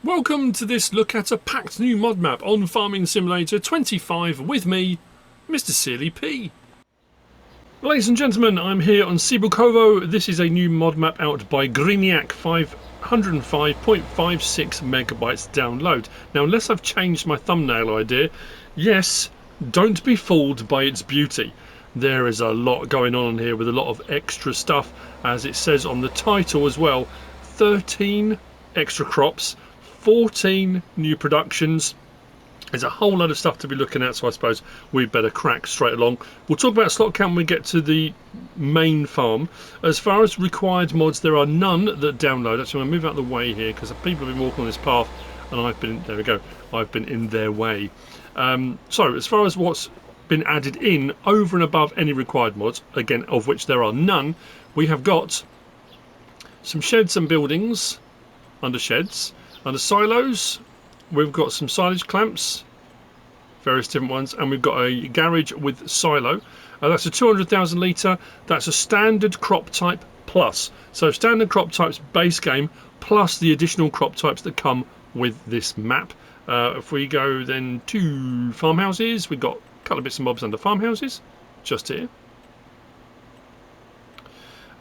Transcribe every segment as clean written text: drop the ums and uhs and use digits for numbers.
Welcome to this look at a packed new mod map on Farming Simulator 25 with me, MrSealyp. Ladies and gentlemen, I'm here on Gportal. This is a new mod map out by Greeniak, 505.56 megabytes download. Now, unless I've changed my thumbnail idea, yes, don't be fooled by its beauty. There is a lot going on here with a lot of extra stuff, as it says on the title as well. 13 extra crops, 14 new productions. There's a whole lot of stuff to be looking at, so I suppose we'd better crack straight along. We'll talk about slot count when we get to the main farm. As far as required mods, there are none that download. Actually, I'm going to move out of the way here because people have been walking on this path and I've been, there we go, I've been in their way. So as far as what's been added in over and above any required mods, again of which there are none, we have got some sheds and buildings under sheds. Under silos, we've got some silage clamps, various different ones, and we've got a garage with silo. That's a 200,000 litre. That's a standard crop type plus. So standard crop types base game plus the additional crop types that come with this map. If we go then to farmhouses, we've got a couple of bits and bobs under farmhouses, just here.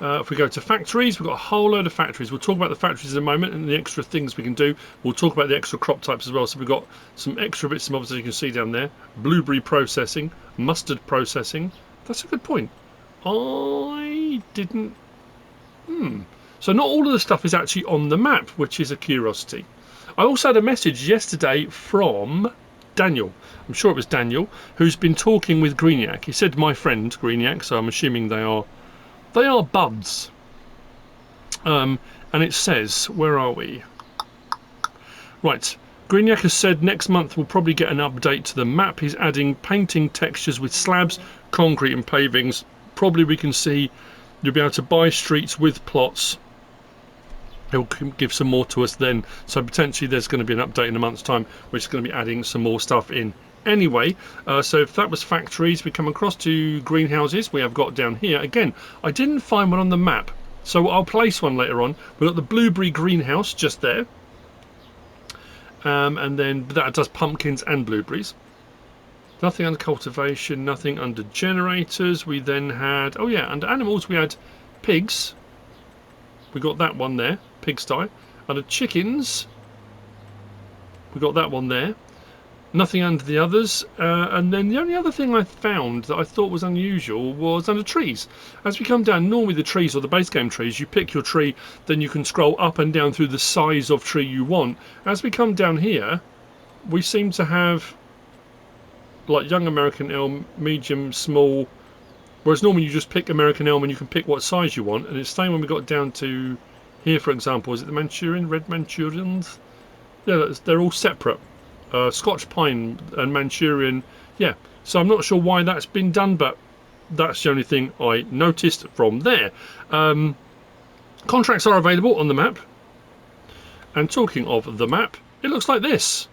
If we go to factories, we've got a whole load of factories. We'll talk about the factories in a moment and the extra things we can do. We'll talk about the extra crop types as well. So we've got some extra bits and bobs, as you can see down there. Blueberry processing, mustard processing. That's a good point. I didn't... So not all of the stuff is actually on the map, which is a curiosity. I also had a message yesterday from Daniel. I'm sure it was Daniel, who's been talking with Greeniak. He said my friend Greeniak, so I'm assuming they are buds. And it says, where are we? Right, Greeniak has said next month we'll probably get an update to the map. He's adding painting textures with slabs, concrete and pavings. Probably we can see you'll be able to buy streets with plots. He'll give some more to us then. So potentially there's going to be an update in a month's time, which is going to be adding some more stuff in. Anyway, so if that was factories, we come across to greenhouses. We have got down here again. I didn't find one on the map, so I'll place one later on. We've got the blueberry greenhouse just there, and then that does pumpkins and blueberries. Nothing under cultivation, nothing under generators. We then had, oh yeah, under animals we had pigs. We got that one there, pigsty. Under chickens, we got that one there. Nothing under the others, and then the only other thing I found that I thought was unusual was under trees. As we come down, normally the trees or the base game trees, you pick your tree, then you can scroll up and down through the size of tree you want. As we come down here, we seem to have like young American elm, medium, small, whereas normally you just pick American elm and you can pick what size you want. And it's the same when we got down to here, for example, is it the Manchurian, red Manchurians? Yeah, they're all separate. Scotch pine and Manchurian, yeah, so I'm not sure why that's been done, but that's the only thing I noticed from there. Contracts are available on the map, and talking of the map, it looks like this.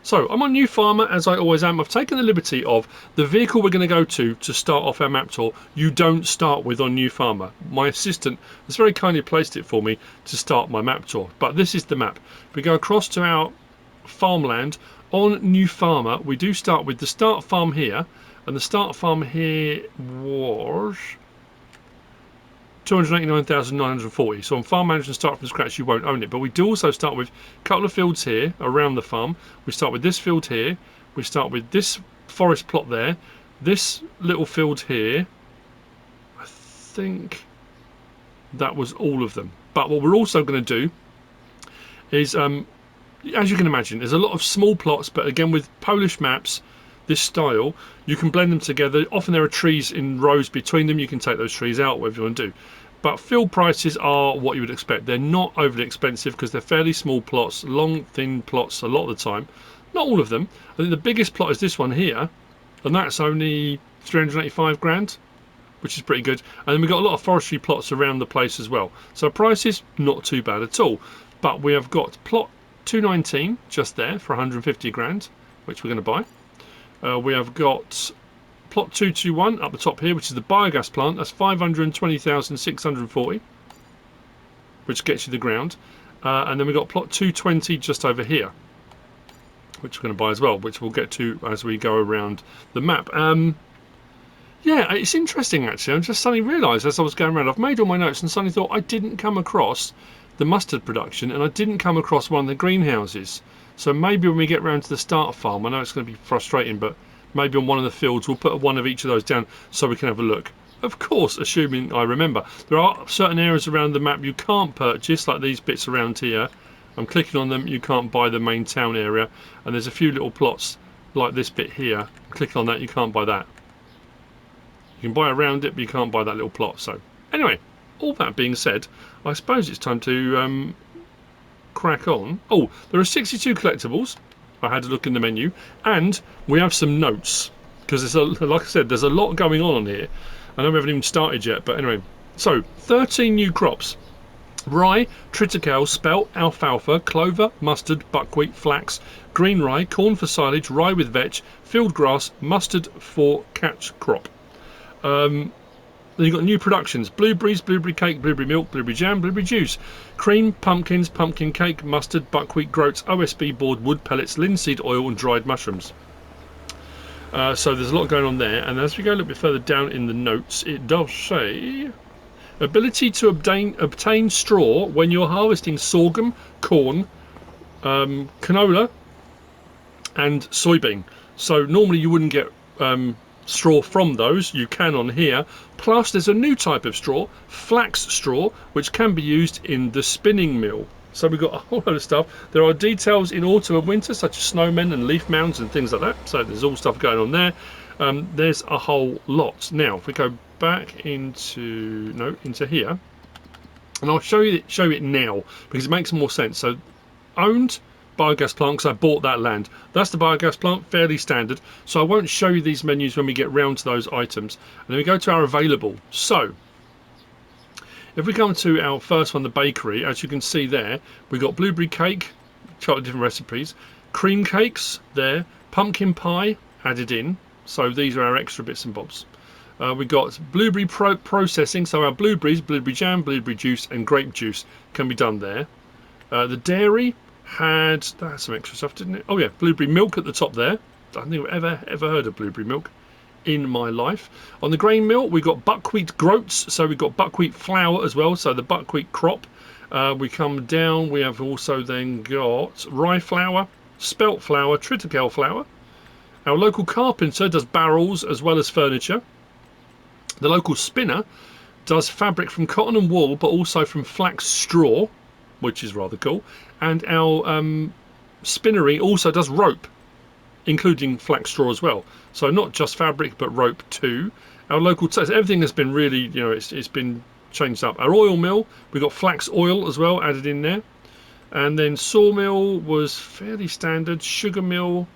So I'm on New Farmer, as I always am. I've taken the liberty of the vehicle we're going to go to start off our map tour. You don't start with on New Farmer. My assistant has very kindly placed it for me to start my map tour, but this is the map. We go across to our farmland on New Farmer. We do start with the start farm here, and the start farm here was 289,940. So on farm management start from scratch you won't own it, but we do also start with a couple of fields here around the farm. We start with this field here, we start with this forest plot there, this little field here. I think that was all of them. But what we're also going to do is as you can imagine, there's a lot of small plots, but again with Polish maps, this style, you can blend them together. Often there are trees in rows between them. You can take those trees out, whatever you want to do. But field prices are what you would expect. They're not overly expensive because they're fairly small plots, long, thin plots a lot of the time. Not all of them. I think the biggest plot is this one here, and that's only 385 grand, which is pretty good. And then we've got a lot of forestry plots around the place as well. So prices, not too bad at all. But we have got plot 219 just there for 150 grand, which we're going to buy. We have got plot 221 up the top here, which is the biogas plant. That's 520,640, which gets you the ground. And then we've got plot 220 just over here, which we're going to buy as well, which we'll get to as we go around the map. Yeah, it's interesting actually. I just suddenly realised as I was going around, I've made all my notes and suddenly thought I didn't come across the mustard production and I didn't come across one of the greenhouses. So maybe when we get round to the start farm, I know it's going to be frustrating, but maybe on one of the fields we'll put one of each of those down so we can have a look. Of course, assuming I remember. There are certain areas around the map you can't purchase, like these bits around here. I'm clicking on them, you can't buy the main town area. And there's a few little plots like this bit here. Click on that, you can't buy that. You can buy around it, but you can't buy that little plot. So anyway, all that being said, I suppose it's time to crack on. Oh, there are 62 collectibles. I had a look in the menu, and we have some notes because there's like I said, there's a lot going on here. I know we haven't even started yet, but anyway. So 13 new crops: rye, triticale, spelt, alfalfa, clover, mustard, buckwheat, flax, green rye, corn for silage, rye with vetch, field grass, mustard for catch crop. Then you've got new productions: blueberries, blueberry cake, blueberry milk, blueberry jam, blueberry juice, cream, pumpkins, pumpkin cake, mustard, buckwheat, groats, OSB board, wood pellets, linseed oil and dried mushrooms. So there's a lot going on there, and as we go a little bit further down in the notes, it does say ability to obtain straw when you're harvesting sorghum, corn, canola and soybean. So normally you wouldn't get straw from those. You can on here. Plus there's a new type of straw, flax straw, which can be used in the spinning mill. So we've got a whole load of stuff. There are details in autumn and winter, such as snowmen and leaf mounds and things like that. So there's all stuff going on there. There's a whole lot. Now if we go back into here, and I'll show you it now because it makes more sense. So owned biogas plant, because I bought that land. That's the biogas plant, fairly standard. So I won't show you these menus when we get round to those items. And then we go to our available. So if we come to our first one, the bakery, as you can see there, we've got blueberry cake, chocolate different recipes, cream cakes there, pumpkin pie added in. So these are our extra bits and bobs. We've got blueberry processing, so our blueberries, blueberry jam, blueberry juice and grape juice can be done there. The dairy had some extra stuff, didn't it? Oh yeah, blueberry milk at the top there. I don't think I've ever heard of blueberry milk in my life. On the grain mill we got buckwheat groats, so we've got buckwheat flour as well, so the buckwheat crop. We come down, we have also then got rye flour, spelt flour, triticale flour. Our local carpenter does barrels as well as furniture. The local spinner does fabric from cotton and wool, but also from flax straw, which is rather cool. And our spinnery also does rope, including flax straw as well. So not just fabric, but rope too. Our local, everything has been really, it's been changed up. Our oil mill, we got flax oil as well added in there. And then sawmill was fairly standard. Sugar mill,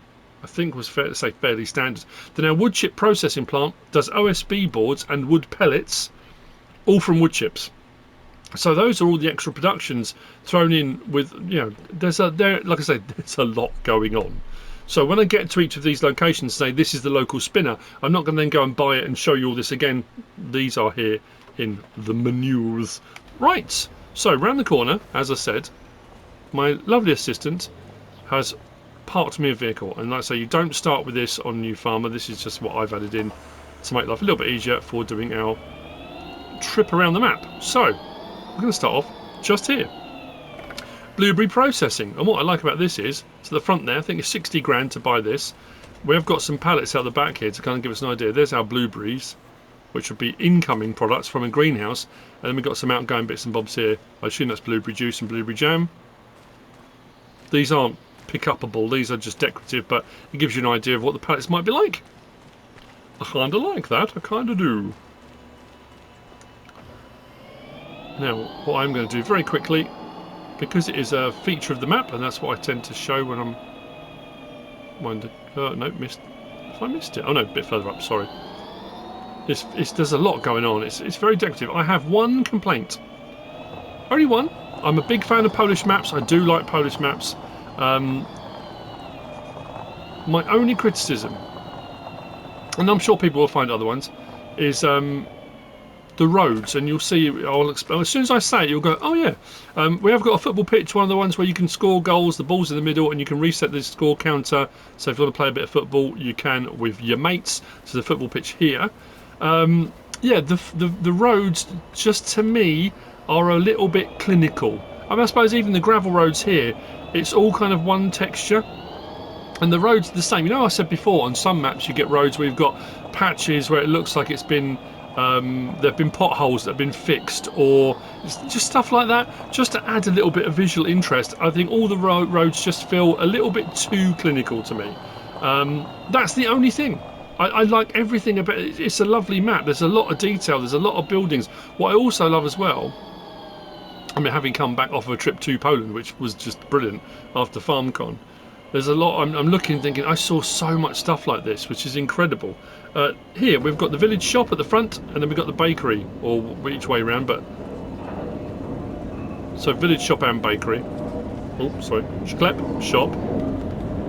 I think was fair to say fairly standard. Then our wood chip processing plant does OSB boards and wood pellets, all from wood chips. So those are all the extra productions thrown in with, like I say, there's a lot going on. So when I get to each of these locations, say this is the local spinner, I'm not going to then go and buy it and show you all this again. These are here in the menus. Right, so round the corner, as I said, my lovely assistant has parked me a vehicle. And like I say, you don't start with this on New Farmer. This is just what I've added in to make life a little bit easier for doing our trip around the map. So we're going to start off just here. Blueberry processing, and what I like about this is to the front there, I think it's 60 grand to buy this. We have got some pallets out the back here to kind of give us an idea. There's our blueberries, which would be incoming products from a greenhouse, and then we've got some outgoing bits and bobs here. I assume that's blueberry juice and blueberry jam. These aren't pick-upable, these are just decorative, but it gives you an idea of what the pallets might be like. I kind of like that, I kind of do. Now what I'm going to do very quickly, because it is a feature of the map, and that's what I tend to show when I'm... no, missed. Have I missed it? Oh no, a bit further up, sorry. There's a lot going on. It's very decorative. I have one complaint. Only one. I'm a big fan of Polish maps. I do like Polish maps. My only criticism, and I'm sure people will find other ones, is the the roads, and you'll see, I'll explain, as soon as I say it, you'll go, oh yeah, we have got a football pitch, one of the ones where you can score goals, the ball's in the middle, and you can reset the score counter. So if you want to play a bit of football, you can with your mates. So the football pitch here. Yeah, the roads, just to me, are a little bit clinical. I mean, I suppose even the gravel roads here, it's all kind of one texture. And the roads are the same. You know, I said before, on some maps you get roads where you've got patches where it looks like it's been, there have been potholes that have been fixed, or just stuff like that, just to add a little bit of visual interest. I think all the roads just feel a little bit too clinical to me. That's the only thing. I like everything about it. It's a lovely map. There's a lot of detail. There's a lot of buildings. What I also love as well, I mean, having come back off of a trip to Poland, which was just brilliant after FarmCon, there's a lot. I'm looking, thinking, I saw so much stuff like this, which is incredible. Here we've got the village shop at the front, and then we've got the bakery, or each way around. But so village shop and bakery. Oh, sorry, Sklep shop.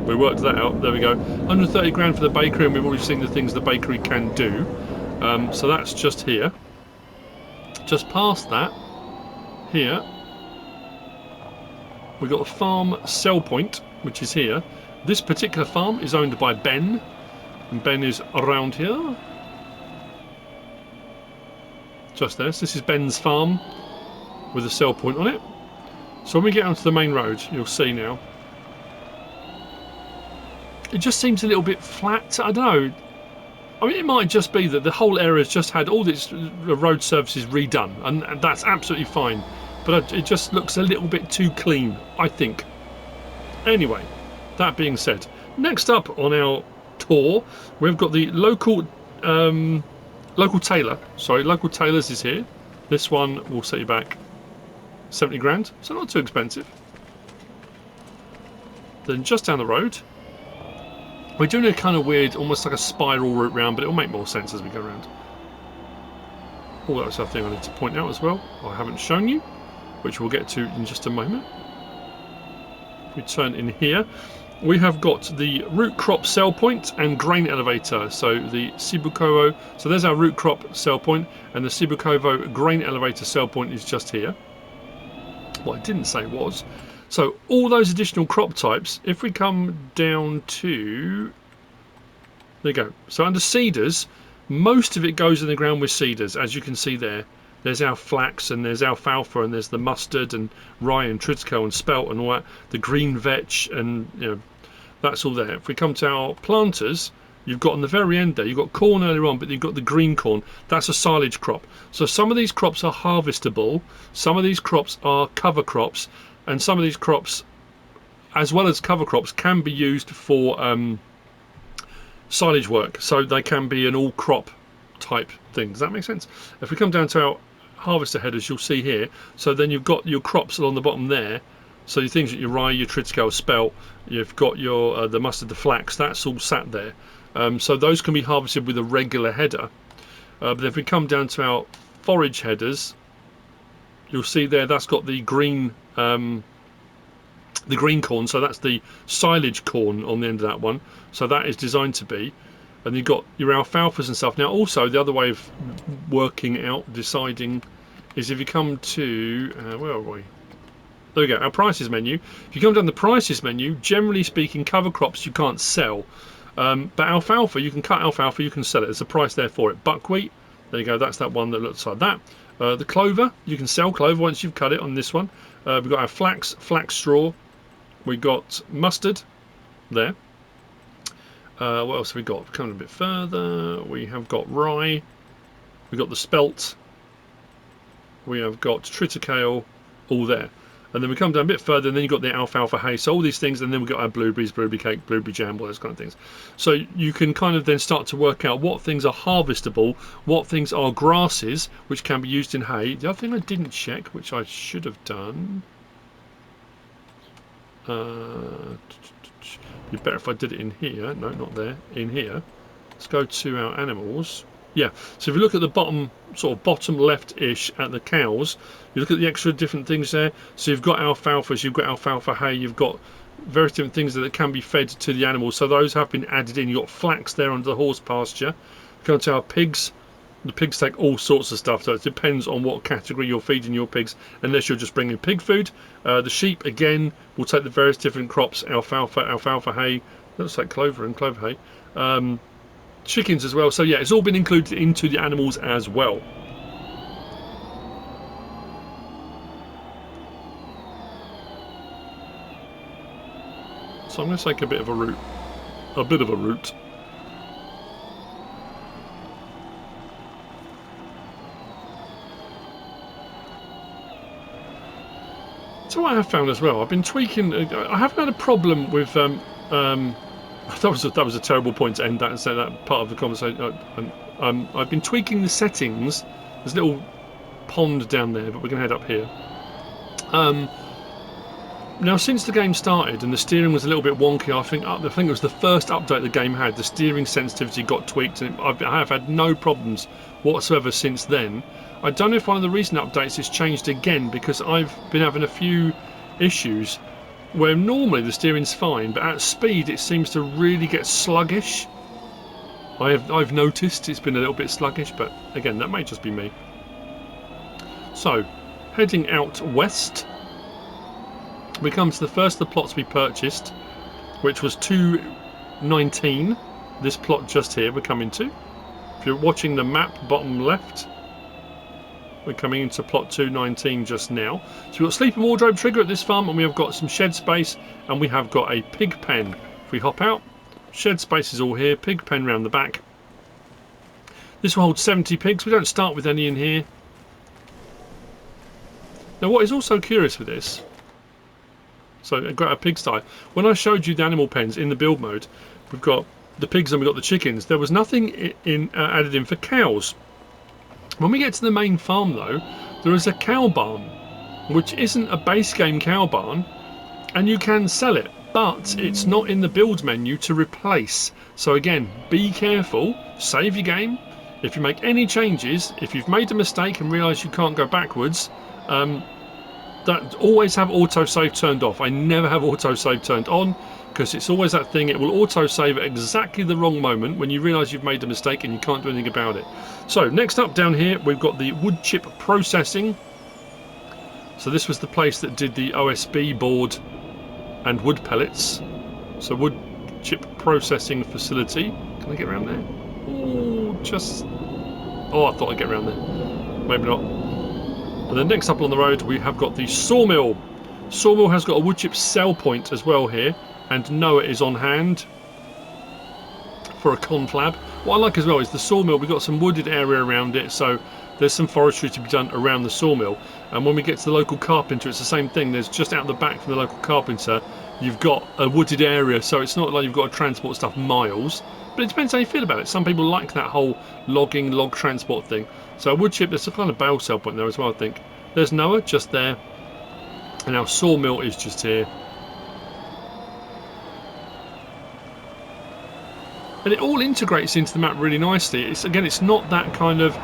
We worked that out. There we go. 130 grand for the bakery, and we've already seen the things the bakery can do. So that's just here. Just past that, here, we've got the farm sell point, which is here. This particular farm is owned by Ben, and Ben is around here. Just there. So this is Ben's farm with a sell point on it. So when we get onto the main road, you'll see now, it just seems a little bit flat. I don't know. I mean, it might just be that the whole area's just had all its road surfaces redone, and that's absolutely fine. But it just looks a little bit too clean, I think. Anyway, that being said, next up on our tour, we've got the local tailor. Sorry, local tailors is here. This one will set you back 70 grand, so not too expensive. Then just down the road, we're doing a kind of weird, almost like a spiral route round, but it'll make more sense as we go around. Oh, that was something I need to point out as well, I haven't shown you, which we'll get to in just a moment. If we turn in here, we have got the root crop sell point and grain elevator. So the Sibukovo, so there's our root crop sell point, and the Sibukovo grain elevator sell point is just here. What I didn't say was, so all those additional crop types, if we come down to, there you go. So under seeders, most of it goes in the ground with seeders, as you can see there. There's our flax, and there's alfalfa, and there's the mustard and rye and triticale and spelt and all that, the green vetch, and you know, that's all there. If we come to our planters, you've got on the very end there, you've got corn earlier on, but you've got the green corn. That's a silage crop. So some of these crops are harvestable, some of these crops are cover crops, and some of these crops, as well as cover crops, can be used for silage work. So they can be an all crop type thing. Does that make sense? If we come down to our harvester headers, you'll see here, so then you've got your crops along the bottom there. So your things like your rye, your triticale, spelt, you've got your the mustard, the flax, that's all sat there. So those can be harvested with a regular header. But if we come down to our forage headers, you'll see there that's got the green corn, so that's the silage corn on the end of that one. So that is designed to be, and you've got your alfalfas and stuff. Now also the other way of working out, deciding, is if you come to where are we? There we go, our prices menu. If you come down the prices menu, generally speaking, cover crops you can't sell, but alfalfa, you can cut alfalfa, you can sell it. There's a price there for it. Buckwheat, there you go, that's that one that looks like that. The clover, you can sell clover once you've cut it on this one. We've got our flax straw. We've got mustard there. What else have we got? Coming a bit further, we have got rye. We've got the spelt. We have got triticale, all there. And then we come down a bit further, and then you've got the alfalfa hay. So all these things, and then we've got our blueberries, blueberry cake, blueberry jam, all those kind of things. So you can kind of then start to work out what things are harvestable, what things are grasses, which can be used in hay. The other thing I didn't check, which I should have done, be better if I did it in here. No, not there. In here. Let's go to our animals. Yeah, so if you look at the bottom, sort of bottom left-ish at the cows, you look at the extra different things there. So you've got alfalfas, you've got alfalfa hay, you've got various different things that can be fed to the animals. So those have been added in. You've got flax there under the horse pasture. Go to our pigs. The pigs take all sorts of stuff, so it depends on what category you're feeding your pigs, unless you're just bringing pig food. The sheep, again, will take the various different crops, alfalfa hay, looks like clover and clover hay, chickens as well. So yeah, it's all been included into the animals as well. So I'm going to take a bit of a route. So what I have found as well, I've been tweaking. I haven't had a problem with. That was a terrible point to end that and say that part of the conversation. I've been tweaking the settings. There's a little pond down there, but we're going to head up here. Now, since the game started and the steering was a little bit wonky, I think it was the first update the game had. The steering sensitivity got tweaked, and I have had no problems whatsoever since then. I don't know if one of the recent updates has changed again, because I've been having a few issues where normally the steering's fine, but at speed it seems to really get sluggish. I've noticed it's been a little bit sluggish, but again, that may just be me. So, heading out west, we come to the first of the plots we purchased, which was 219. This plot just here we're coming to. If you're watching the map, bottom left, we're coming into plot 219 just now. So we've got sleeping wardrobe trigger at this farm, and we have got some shed space, and we have got a pig pen. If we hop out, shed space is all here, pig pen round the back. This will hold 70 pigs. We don't start with any in here. Now what is also curious with this, so a pigsty, when I showed you the animal pens in the build mode, we've got the pigs and we've got the chickens. There was nothing added in for cows. When we get to the main farm though, there is a cow barn, which isn't a base game cow barn, and you can sell it, but it's not in the build menu to replace. So again, be careful, save your game. If you make any changes, if you've made a mistake and realise you can't go backwards, that always have autosave turned off. I never have autosave turned on, because it's always that thing, it will autosave at exactly the wrong moment when you realise you've made a mistake and you can't do anything about it. So next up down here we've got the wood chip processing. So this was the place that did the OSB board and wood pellets. So wood chip processing facility. Can I get around there? Oh, I thought I'd get around there. Maybe not. And then next up on the road we have got the sawmill. Sawmill has got a wood chip sell point as well here, and Noah is on hand for a conflab. What I like as well is the sawmill, we've got some wooded area around it, so there's some forestry to be done around the sawmill. And when we get to the local carpenter, it's the same thing. There's just out the back from the local carpenter, you've got a wooded area, so it's not like you've got to transport stuff miles, but it depends how you feel about it. Some people like that whole log transport thing. So a wood chip, there's a kind of bale sell point there as well, I think. There's Noah just there, and our sawmill is just here. And it all integrates into the map really nicely. It's not that kind of,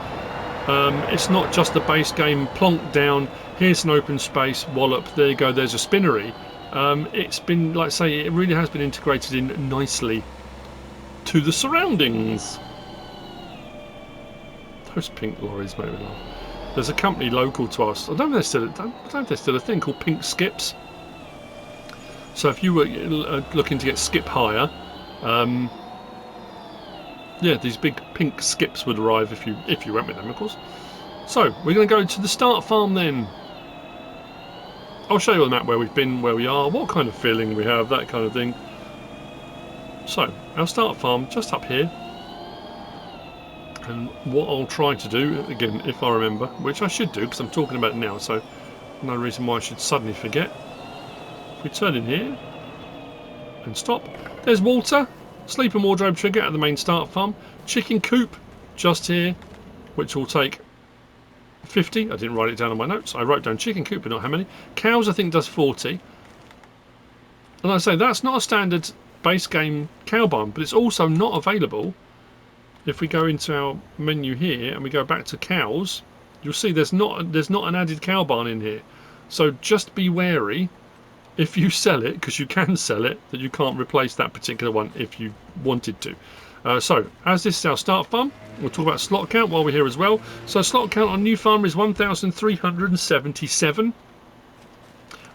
it's not just the base game plonk down, here's an open space, wallop, there you go, there's a spinnery. It's been, like I say, it really has been integrated in nicely to the surroundings. Those pink lorries make me laugh. There's a company local to us, I don't know if there's still a thing called Pink Skips. So if you were looking to get skip hire, yeah, these big pink skips would arrive if you went with them, of course. So we're going to go to the start farm then. I'll show you on the map where we've been, where we are, what kind of feeling we have, that kind of thing. So our start farm just up here, and what I'll try to do again, if I remember, which I should do because I'm talking about it now, so no reason why I should suddenly forget. If we turn in here and stop, there's Walter. Sleeping wardrobe trigger at the main start farm. Chicken coop just here, which will take 50. I didn't write it down on my notes. I wrote down chicken coop, but not how many. Cows, I think, does 40. And I say that's not a standard base game cow barn, but it's also not available. If we go into our menu here and we go back to cows, you'll see there's not an added cow barn in here. So just be wary. If you sell it, because you can sell it, that you can't replace that particular one if you wanted to. So, as this is our start farm, we'll talk about slot count while we're here as well. So, slot count on new farm is 1,377,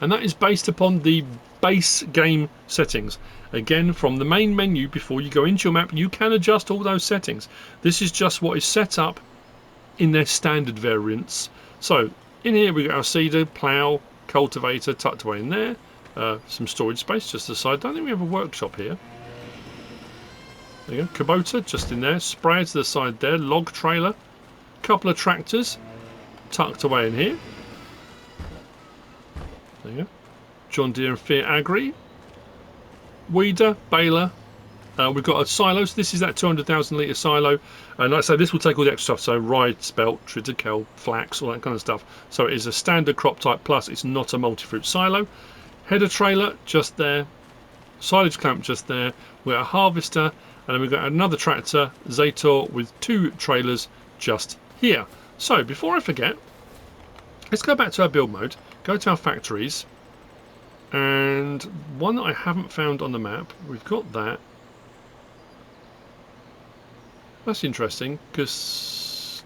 and that is based upon the base game settings. Again, from the main menu, before you go into your map, you can adjust all those settings. This is just what is set up in their standard variants. So, in here we got our seeder, plough, cultivator tucked away in there. Some storage space just to the side. Don't think we have a workshop here. There you go. Kubota just in there. Sprayer to the side there. Log trailer. Couple of tractors tucked away in here. There you go. John Deere and Fiat Agri. Weeder, baler. We've got a silo. So this is that 200,000 litre silo. And like I say, this will take all the extra stuff. So rye, spelt, triticale, flax, all that kind of stuff. So it is a standard crop type, plus it's not a multi-fruit silo. Header trailer just there. Silage clamp just there. We've got a harvester. And then we've got another tractor, Zator, with 2 trailers just here. So before I forget, let's go back to our build mode. Go to our factories. And one that I haven't found on the map. We've got that. That's interesting, because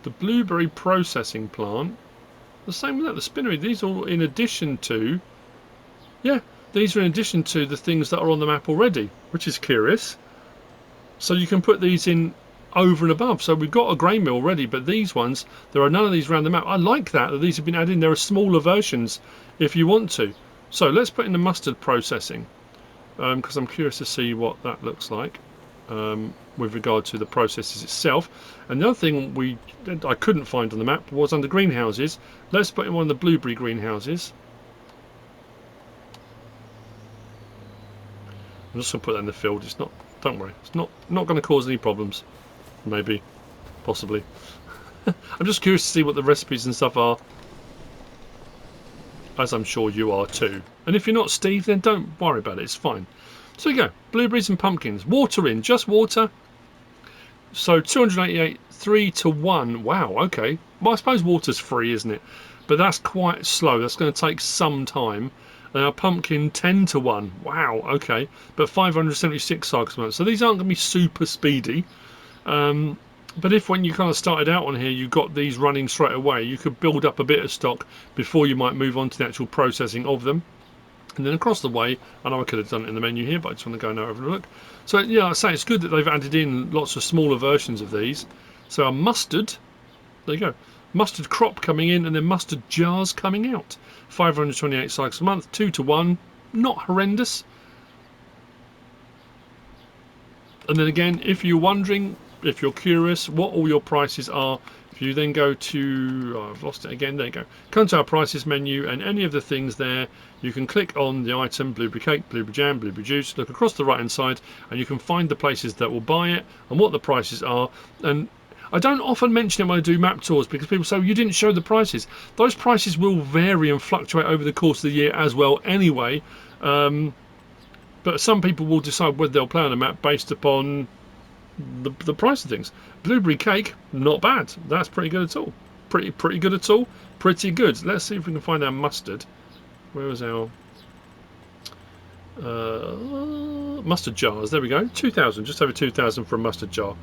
the blueberry processing plant, the same with that, the spinnery, these are all in addition to, yeah, these are in addition to the things that are on the map already, which is curious. So you can put these in over and above. So we've got a grain mill already, but these ones, there are none of these around the map. I like that these have been added in. There are smaller versions if you want to. So let's put in the mustard processing, because I'm curious to see what that looks like. With regard to the processes itself. And the other thing I couldn't find on the map was under greenhouses. Let's put in one of the blueberry greenhouses. I'm just going to put that in the field. It's not, don't worry, it's not going to cause any problems. Maybe, possibly. I'm just curious to see what the recipes and stuff are, as I'm sure you are too. And if you're not Steve, then don't worry about it, it's fine. So you go, blueberries and pumpkins. Water in, just water. So 288, 3 to 1. Wow, okay. Well, I suppose water's free, isn't it? But that's quite slow. That's going to take some time. And our pumpkin 10 to 1. Wow, okay. But 576 cycles a month. So these aren't going to be super speedy. But if when you kind of started out on here, you got these running straight away, you could build up a bit of stock before you might move on to the actual processing of them. And then across the way, I know I could have done it in the menu here, but I just want to go and have a look. So yeah, I say it's good that they've added in lots of smaller versions of these. So our mustard, there you go, mustard crop coming in, and then mustard jars coming out. 528 cycles a month, 2 to 1, not horrendous. And then again, if you're wondering, if you're curious what all your prices are, if you then go to, oh, I've lost it again, there you go, come to our prices menu, and any of the things there, you can click on the item, blueberry cake, blueberry jam, blueberry juice, look across the right hand side, and you can find the places that will buy it and what the prices are. And I don't often mention it when I do map tours, because people say, you didn't show the prices. Those prices will vary and fluctuate over the course of the year as well anyway. But some people will decide whether they'll play on a map based upon the price of things. Blueberry cake, not bad. That's pretty good at all. Pretty good at all. Pretty good. Let's see if we can find our mustard. Where was our mustard jars? There we go. 2,000, just over 2,000 for a mustard jar.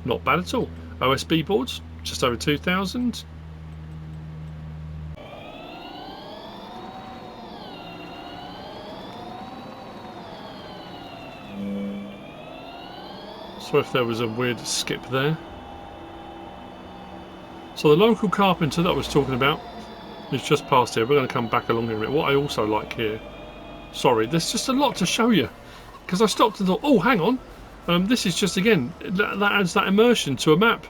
Not bad at all. OSB boards, just over 2,000. So if there was a weird skip there. So the local carpenter that I was talking about is just past here. We're going to come back along here a minute. What I also like here, sorry, there's just a lot to show you, because I stopped and thought, oh, hang on, this is just, again, that adds that immersion to a map.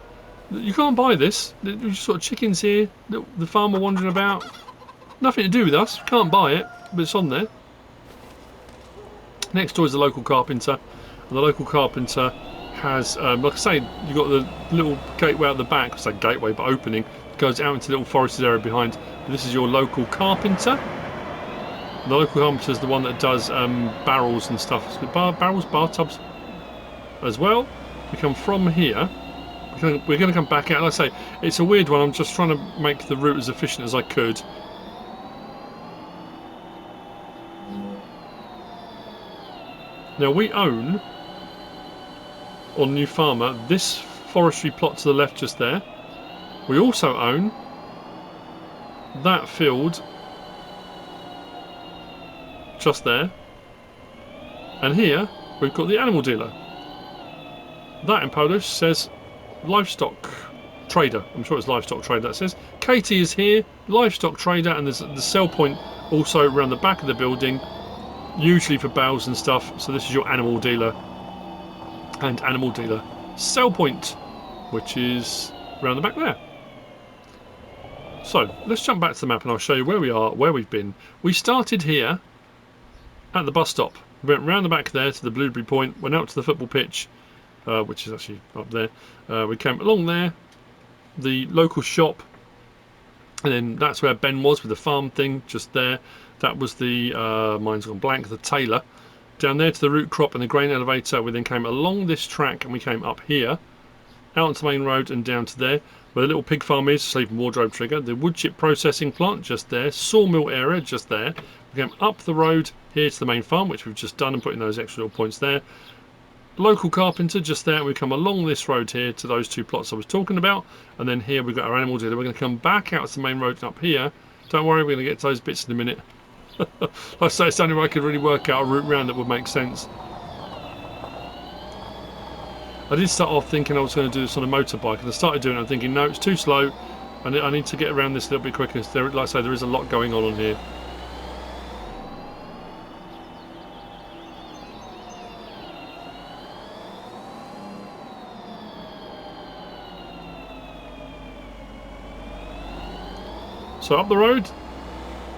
You can't buy this. There's sort of chickens here, the farmer wandering about. Nothing to do with us. Can't buy it, but it's on there. Next door is the local carpenter, and the local carpenter has, like I say, you've got the little gateway out the back. I say gateway, but opening, goes out into the little forested area behind. This is your local carpenter. The local carpenter is the one that does barrels and stuff. Barrels, bar tubs as well. We come from here. We're going to come back out. Like I say, it's a weird one. I'm just trying to make the route as efficient as I could. Now we own on New Farmer this forestry plot to the left just there. We also own that field just there. And here we've got the animal dealer. That in Polish says livestock trader. I'm sure it's livestock trader that says. Katie is here, livestock trader, and there's the sell point also around the back of the building, usually for bales and stuff. So this is your animal dealer and animal dealer sell point, which is around the back there. So let's jump back to the map and I'll show you where we are, where we've been. We started here at the bus stop. We went round the back there to the Blueberry Point, went out to the football pitch, which is actually up there. We came along there, the local shop, and then that's where Ben was with the farm thing just there. That was the, mine's gone blank, the tailor. Down there to the root crop and the grain elevator. We then came along this track and we came up here, out onto the main road and down to there, where the little pig farm is, sleep and wardrobe trigger, the wood chip processing plant just there, sawmill area just there. We came up the road here to the main farm, which we've just done and put in those extra little points there. Local carpenter just there, and we come along this road here to those two plots I was talking about, and then here we've got our animal dealer. We're going to come back out to the main road and up here. Don't worry, we're going to get to those bits in a minute. Like I say, it's the only way I could really work out a route round that would make sense. I did start off thinking I was going to do this on a motorbike, and I started doing it and thinking, no, it's too slow. I need to get around this a little bit quicker. Like I say, there is a lot going on here. So up the road,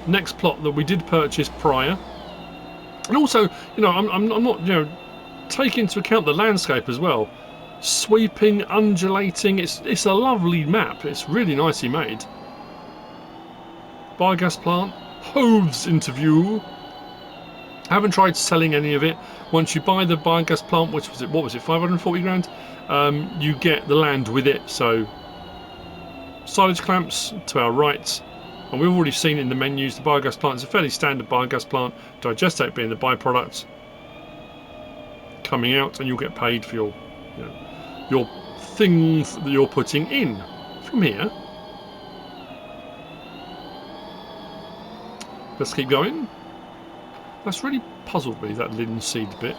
next plot that we did purchase prior, and also, you know, I'm not, you know, take into account the landscape as well. Sweeping, undulating, it's a lovely map. It's really nicely made. Biogas plant, hooves into view. I haven't tried selling any of it. Once you buy the biogas plant, which was it? What was it? 540 grand. You get the land with it. So silage clamps to our right. And we've already seen in the menus the biogas plant is a fairly standard biogas plant, digestate being the byproduct coming out, and you'll get paid for your, you know, your things that you're putting in. From here, let's keep going. That's really puzzled me, that linseed bit,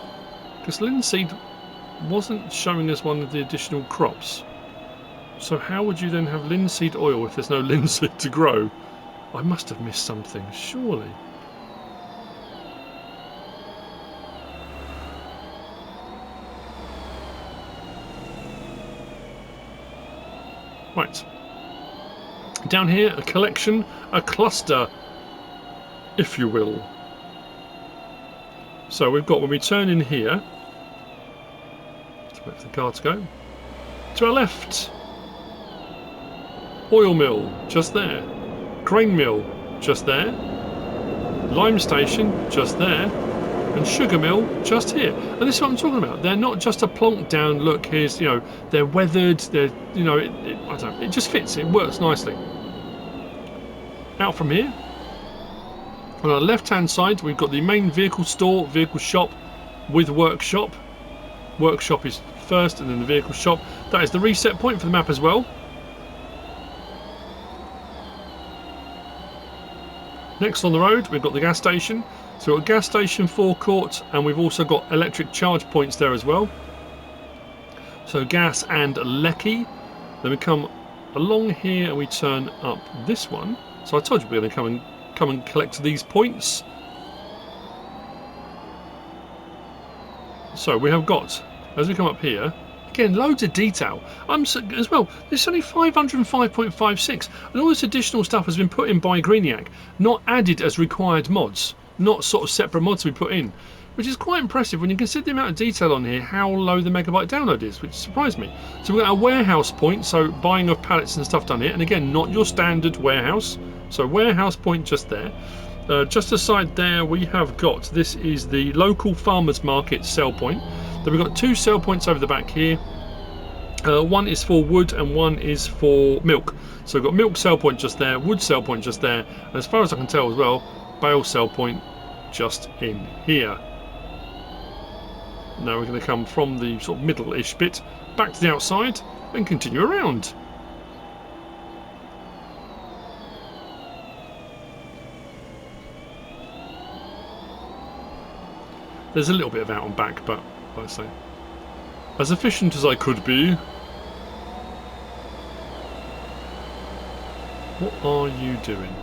because linseed wasn't showing us one of the additional crops. So how would you then have linseed oil if there's no linseed to grow? I must have missed something, surely. Right. Down here, a collection, a cluster, if you will. So we've got, when we turn in here, let's wait for the car to go, to our left, oil mill, just there. Grain mill, just there. Lime station, just there. And sugar mill, just here. And this is what I'm talking about. They're not just a plonk down, look, here's, you know, they're weathered, they're, you know, I don't know, it just fits, it works nicely. Out from here, on our left hand side, we've got the main vehicle store, vehicle shop with workshop. Workshop is first and then the vehicle shop. That is the reset point for the map as well. Next on the road, we've got the gas station. So we've got gas station, forecourt, and we've also got electric charge points there as well. So gas and Lecky. Then we come along here and we turn up this one. So I told you we're going to come and collect these points. So we have got, as we come up here, again, loads of detail. As well, there's only 505.56, and all this additional stuff has been put in by Greeniak, not added as required mods, not sort of separate mods we put in, which is quite impressive when you consider the amount of detail on here, how low the megabyte download is, which surprised me. So we've got a warehouse point, so buying of pallets and stuff done here, and again, not your standard warehouse, so warehouse point just there. Just aside there, we have got, this is the local farmers market sell point. Then we've got two sell points over the back here. One is for wood and one is for milk. So we've got milk sell point just there, wood sell point just there, and as far as I can tell as well, bale sell point just in here. Now we're going to come from the sort of middle-ish bit back to the outside and continue around. There's a little bit of out and back, but like I say, as efficient as I could be. What are you doing?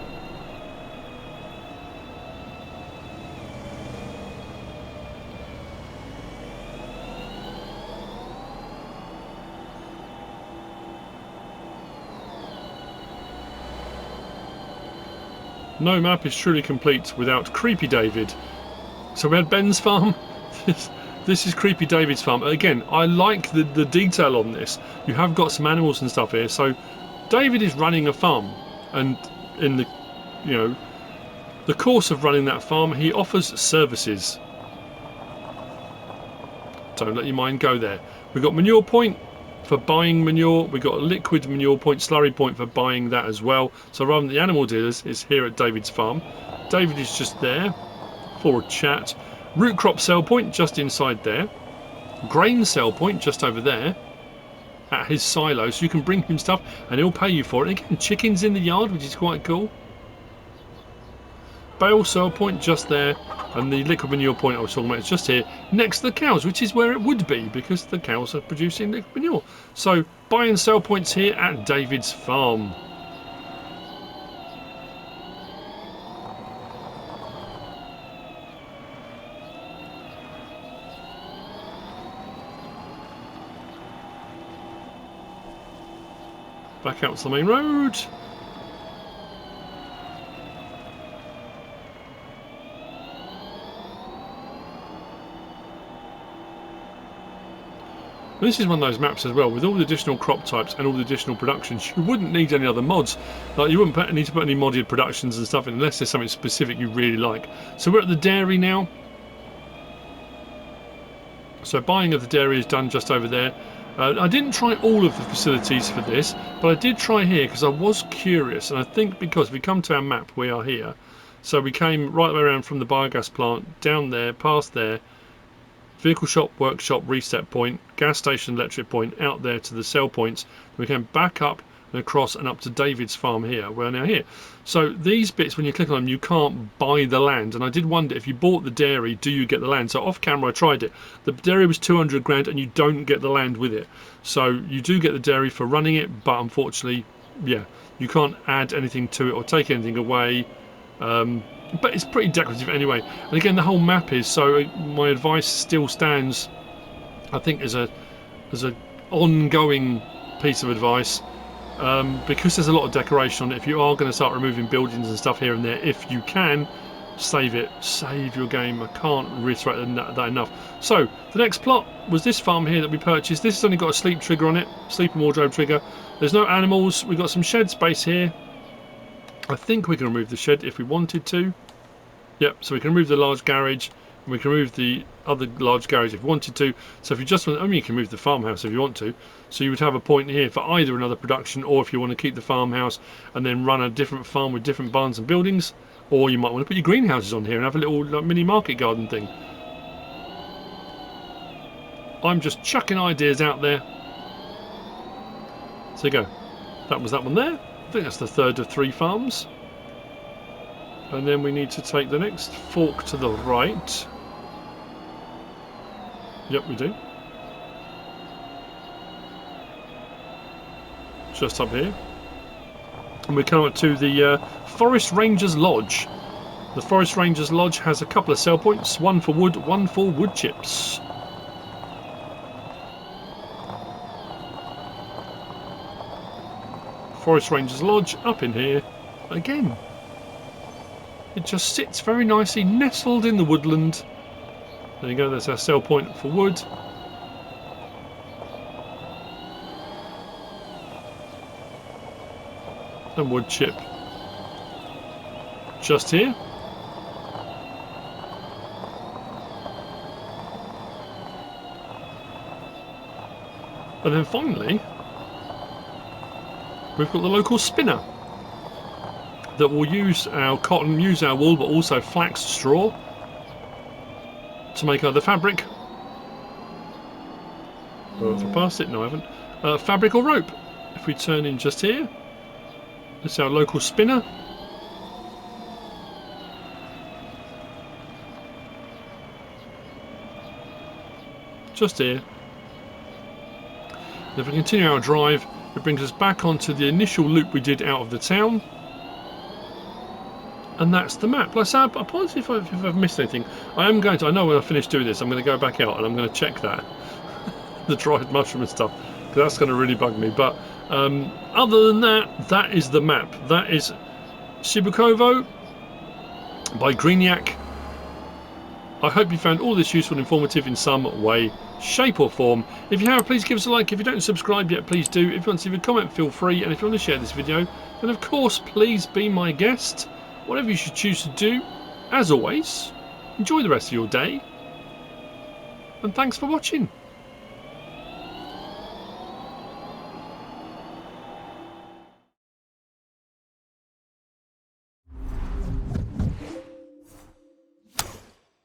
No map is truly complete without Creepy David. So we had Ben's farm. This is Creepy David's farm. Again, I like the detail on this. You have got some animals and stuff here. So David is running a farm, and in the, you know, the course of running that farm, he offers services. Don't let your mind go there. We've got manure point for buying manure. We've got a liquid manure point, slurry point for buying that as well. So rather than the animal dealers, it's here at David's farm. David is just there for a chat. Root crop sell point just inside there. Grain sell point just over there at his silo, so you can bring him stuff and he'll pay you for it. And again, chickens in the yard, which is quite cool. Bale sell point just there, and the liquid manure point I was talking about is just here next to the cows, which is where it would be because the cows are producing liquid manure. So buy and sell points here at David's farm. Back out to the main road. This is one of those maps as well, with all the additional crop types and all the additional productions. You wouldn't need any other mods. Like, you wouldn't need to put any modded productions and stuff in unless there's something specific you really like. So we're at the dairy now. So buying of the dairy is done just over there. I didn't try all of the facilities for this, but I did try here because I was curious, and I think because we come to our map, we are here. So we came right the way around from the biogas plant, down there, past there, vehicle shop, workshop, reset point, gas station, electric point, out there to the sell points. We came back up and across and up to David's farm here. We're now here. So these bits, when you click on them, you can't buy the land. And I did wonder, if you bought the dairy, do you get the land? So off camera I tried it. The dairy was 200 grand and you don't get the land with it. So you do get the dairy for running it, but unfortunately, yeah, you can't add anything to it or take anything away. But it's pretty decorative anyway. And again, the whole map is, so my advice still stands, I think, as a ongoing piece of advice. Because there's a lot of decoration on it, if you are going to start removing buildings and stuff here and there, if you can, save it. Save your game. I can't reiterate that enough. So, the next plot was this farm here that we purchased. This has only got a sleep trigger on it, sleep and wardrobe trigger. There's no animals. We've got some shed space here. I think we can remove the shed if we wanted to. Yep, so we can remove the large garage. And we can remove the other large garage if you wanted to. So if you just want, I mean, you can move the farmhouse if you want to. So you would have a point here for either another production, or if you want to keep the farmhouse and then run a different farm with different barns and buildings, or you might want to put your greenhouses on here and have a little like, mini market garden thing. I'm just chucking ideas out there. So you go. That was that one there. I think that's the third of 3 farms. And then we need to take the next fork to the right. Yep, we do. Just up here. And we come up to the Forest Rangers Lodge. The Forest Rangers Lodge has a couple of sell points, one for wood, one for wood chips. Forest Rangers Lodge up in here again. It just sits very nicely nestled in the woodland. There you go, that's our sell point for wood. And wood chip just here. And then finally, we've got the local spinner that will use our cotton, use our wool, but also flax straw to make either fabric Have I passed it? No, I haven't. Fabric or rope? If we turn in just here, this is our local spinner. Just here. And if we continue our drive, it brings us back onto the initial loop we did out of the town. And that's the map. Like I said, I apologize if I've missed anything. I know when I finish doing this, I'm going to go back out and I'm going to check that. The dried mushroom and stuff. Because that's going to really bug me. But other than that, that is the map. That is Sibukovo by Greeniak. I hope you found all this useful and informative in some way, shape or form. If you have, please give us a like. If you don't subscribe yet, please do. If you want to leave a comment, feel free. And if you want to share this video, then of course, please be my guest. Whatever you should choose to do, as always, enjoy the rest of your day, and thanks for watching.